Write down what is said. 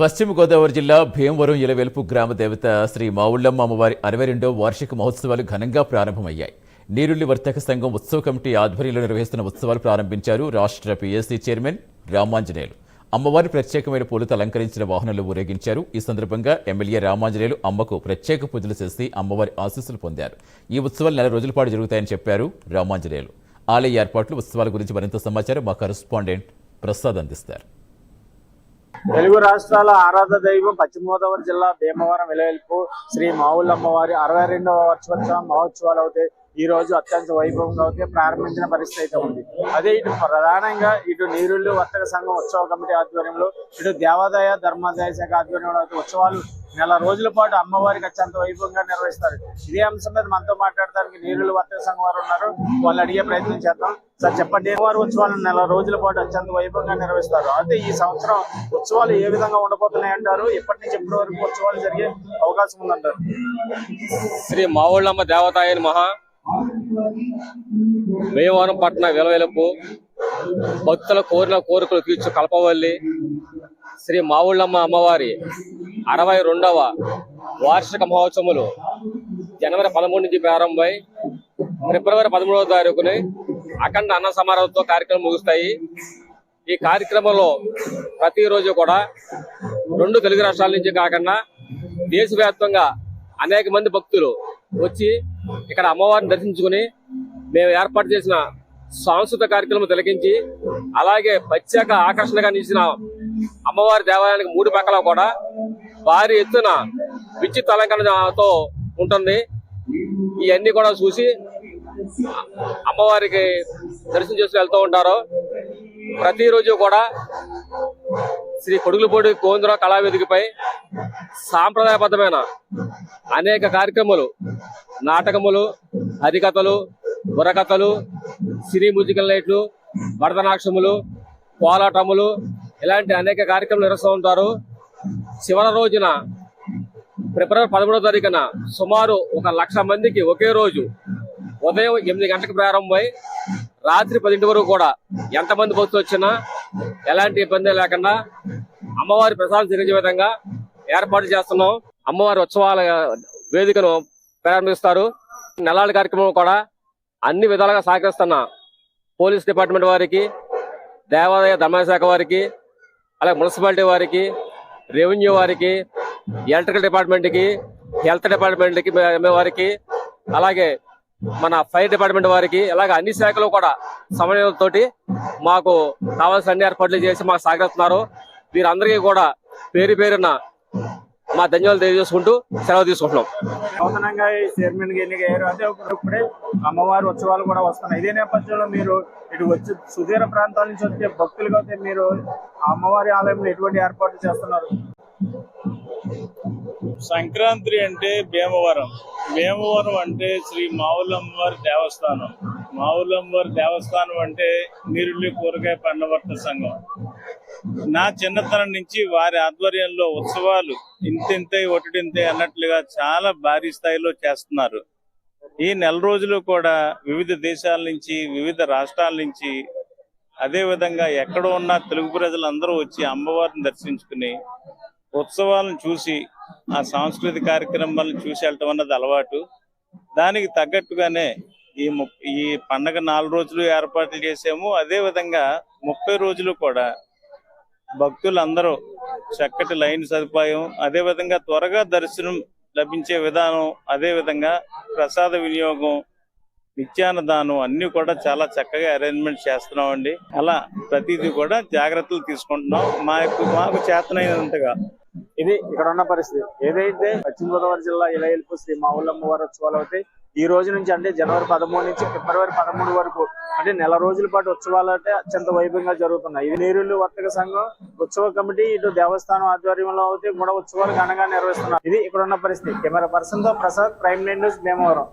పశ్చిమ గోదావరి జిల్లా భీమవరం ఇలవెల్పు గ్రామ దేవత శ్రీ మావుళ్ళమ్మ అమ్మవారి 62వ వార్షిక మహోత్సవాలు ఘనంగా ప్రారంభమయ్యాయి. నీరుల్లి వర్తక సంఘం ఉత్సవ కమిటీ ఆధ్వర్యంలో నిర్వహిస్తున్న ఉత్సవాలు ప్రారంభించారు రాష్ట్ర పీఎస్సీ చైర్మన్ రామాంజనేయులు. అమ్మవారి ప్రత్యేకమైన పూలతో అలంకరించిన వాహనాలు ఊరేగించారు. ఈ సందర్భంగా ఎమ్మెల్యే రామాంజనేయులు అమ్మకు ప్రత్యేక పూజలు చేసి అమ్మవారి ఆశీస్సులు పొందారు. ఈ ఉత్సవాలు నెల రోజుల పాటు జరుగుతాయని చెప్పారు రామాంజనేయులు. ఆలయ ఏర్పాట్లు, ఉత్సవాల గురించి మరింత సమాచారం మా కరెస్పాండెంట్ ప్రసాద్ అందిస్తారు. తెలుగు రాష్ట్రాల ఆరాధ దైవం పశ్చిమ గోదావరి జిల్లా భీమవరం ఇలవెల్పు శ్రీ మావుళ్ళమ్మ వారి 62వ వార్షికోత్సవ మహోత్సవాలు అవుతాయి. ఈ రోజు అత్యంత వైభవంగా అయితే ప్రారంభించిన పరిస్థితి అయితే ఉంది. అదే ఇటు ప్రధానంగా ఇటు నీరుల్లి వర్తక సంఘం ఉత్సవ కమిటీ ఆధ్వర్యంలో, ఇటు దేవాదాయ ధర్మాదాయ శాఖ ఆధ్వర్యంలో అయితే ఉత్సవాలు నెల రోజుల పాటు అమ్మవారికి అత్యంత వైభవంగా నిర్వహిస్తారు. ఇదే అంశం మీద మనతో మాట్లాడడానికి నీరుల్లి వర్తక సంఘం వారు ఉన్నారు. వాళ్ళు అడిగే ప్రయత్నం చేద్దాం. సార్ చెప్పండి, అమ్మవారి ఉత్సవాలను నెల రోజుల పాటు అత్యంత వైభవంగా నిర్వహిస్తారు. అయితే ఈ సంవత్సరం ఉత్సవాలు ఏ విధంగా ఉండబోతున్నాయి అంటారు? ఎప్పటి నుంచి ఎప్పటి వరకు ఉత్సవాలు జరిగే అవకాశం ఉందంటారు? శ్రీ మావుళ్ళమ్మ దేవతాయని మహా భీమవరం పట్టణ విలవెలుపు భక్తుల కోరిన కోరికలు తీర్చు కల్పవల్లి శ్రీ మావుళ్ళమ్మ అమ్మవారి 62వ వార్షిక మహోత్సవములు జనవరి 13 నుంచి ప్రారంభమై ఫిబ్రవరి 13వ తారీఖుని అఖండ అన్న సమారోహంతో కార్యక్రమం ముగుస్తాయి. ఈ కార్యక్రమంలో ప్రతిరోజు కూడా 2 తెలుగు రాష్ట్రాల నుంచి కాకుండా దేశవ్యాప్తంగా అనేక మంది భక్తులు వచ్చి ఇక్కడ అమ్మవారిని దర్శించుకుని మేము ఏర్పాటు చేసిన సాంస్కృతిక కార్యక్రమం తిలకించి, అలాగే ప్రత్యేక ఆకర్షణగా నిలిచిన అమ్మవారి దేవాలయానికి 3 పక్కల కూడా భారీ ఎత్తున విద్యుత్ అలంకరణతో ఉంటుంది. ఇవన్నీ కూడా చూసి అమ్మవారికి దర్శనం చేసి వెళ్తూ ఉంటారు. ప్రతిరోజు కూడా శ్రీ కొడుగులపూడి గోవిందరావు కళావేదికపై సాంప్రదాయబద్ధమైన అనేక కార్యక్రమాలు, నాటకములు, హరికథలు, బుర్రకథలు, సినీ మ్యూజికల్ నైట్లు, భరతనాట్యములు, కోలాటములు ఇలాంటి అనేక కార్యక్రమాలు నిర్వహిస్తూ ఉంటారు. చివరి రోజున ఫిబ్రవరి 13వ తారీఖున సుమారు 1,00,000 మందికి ఒకే రోజు ఉదయం 8 గంటలకు ప్రారంభమై రాత్రి 10 వరకు కూడా ఎంతమంది భక్తులు వచ్చినా ఎలాంటి ఇబ్బంది లేకుండా అమ్మవారి ప్రసాదం జరిగే విధంగా ఏర్పాటు చేస్తున్నాం. అమ్మవారి ఉత్సవాల వేదికను ప్రారంభిస్తారు. నెలాల కార్యక్రమం కూడా అన్ని విధాలుగా సహకరిస్తున్న పోలీస్ డిపార్ట్మెంట్ వారికి, దేవాదాయ ధర్మాదాయ శాఖ వారికి, అలాగే మున్సిపాలిటీ వారికి, రెవెన్యూ వారికి, ఎలక్ట్రికల్ డిపార్ట్మెంట్కి, హెల్త్ డిపార్ట్మెంట్కి వారికి, అలాగే మన ఫైర్ డిపార్ట్మెంట్ వారికి, అలాగే అన్ని శాఖలు కూడా సమన్వయంతో మాకు కావాల్సిన అన్ని ఏర్పాట్లు చేసి మాకు సహకరిస్తున్నారు. వీరందరికీ కూడా పేరు పేరున మా ధన్యవాదాలు తెలియజేసుకుంటూ సెలవు తీసుకుంటున్నాం. నూతనంగా చైర్మన్ గా ఎన్నికయ్యారు. అదే ఇప్పుడే అమ్మవారి ఉత్సవాలు కూడా వస్తున్నాయి. ఇదే నేపథ్యంలో మీరు ఇటు వచ్చి సుదూర ప్రాంతాల నుంచి వచ్చే భక్తులుగా అయితే మీరు అమ్మవారి ఆలయంలో ఎటువంటి ఏర్పాట్లు చేస్తున్నారు? సంక్రాంతి అంటే భీమవరం, భీమవరం అంటే శ్రీ మావుళ్ళమ్మవారి దేవస్థానం, మావుళ్ళమ్మవారి దేవస్థానం అంటే నీరుల్లి కూరగాయ పండ్ల సంఘం. నా చిన్నతనం నుంచి వారి ఆధ్వర్యంలో ఉత్సవాలు ఇంతింతే ఒకటింతే అన్నట్లుగా చాలా భారీ స్థాయిలో చేస్తున్నారు. ఈ నెల రోజులు కూడా వివిధ దేశాల నుంచి, వివిధ రాష్ట్రాల నుంచి, అదే విధంగా ఎక్కడ ఉన్న తెలుగు ప్రజలందరూ వచ్చి అమ్మవారిని దర్శించుకుని ఉత్సవాలను చూసి ఆ సాంస్కృతిక కార్యక్రమాలను చూసి వెళ్ళటం అన్నది అలవాటు. దానికి తగ్గట్టుగానే ఈ పండగ 4 రోజులు ఏర్పాట్లు చేసాము. అదే విధంగా 30 రోజులు కూడా భక్తులందరూ చక్కటి లైన్ సదుపాయం, అదే విధంగా త్వరగా దర్శనం లభించే విధానం, అదే విధంగా ప్రసాద వినియోగం, నిత్యాన్నదానం అన్ని కూడా చాలా చక్కగా అరేంజ్మెంట్ చేస్తున్నామండి. అలా ప్రతిదీ కూడా జాగ్రత్తలు తీసుకుంటున్నాం మాకు చేతనైనంతగా. ఇది ఇక్కడ ఉన్న పరిస్థితి. ఏదైతే పశ్చిమ గోదావరి జిల్లా ఇలవెల్పు శ్రీ మావుళ్ళమ్మ వారి ఉత్సవాలు అయితే ఈ రోజు నుంచి, అంటే జనవరి 13 నుంచి ఫిబ్రవరి 13 వరకు, అంటే నెల రోజుల పాటు ఉత్సవాలు అయితే అత్యంత వైభవంగా జరుగుతున్నాయి. ఇది నీరుల్లి వర్తక సంఘం ఉత్సవ కమిటీ ఇటు దేవస్థానం ఆధ్వర్యంలో అయితే కూడా ఉత్సవాలు ఘనంగా నిర్వహిస్తున్నారు. ఇది ఇక్కడ ఉన్న పరిస్థితి. కెమెరా పర్సన్ తో ప్రసాద్, ప్రైమ్ న్యూస్, భీమవరం.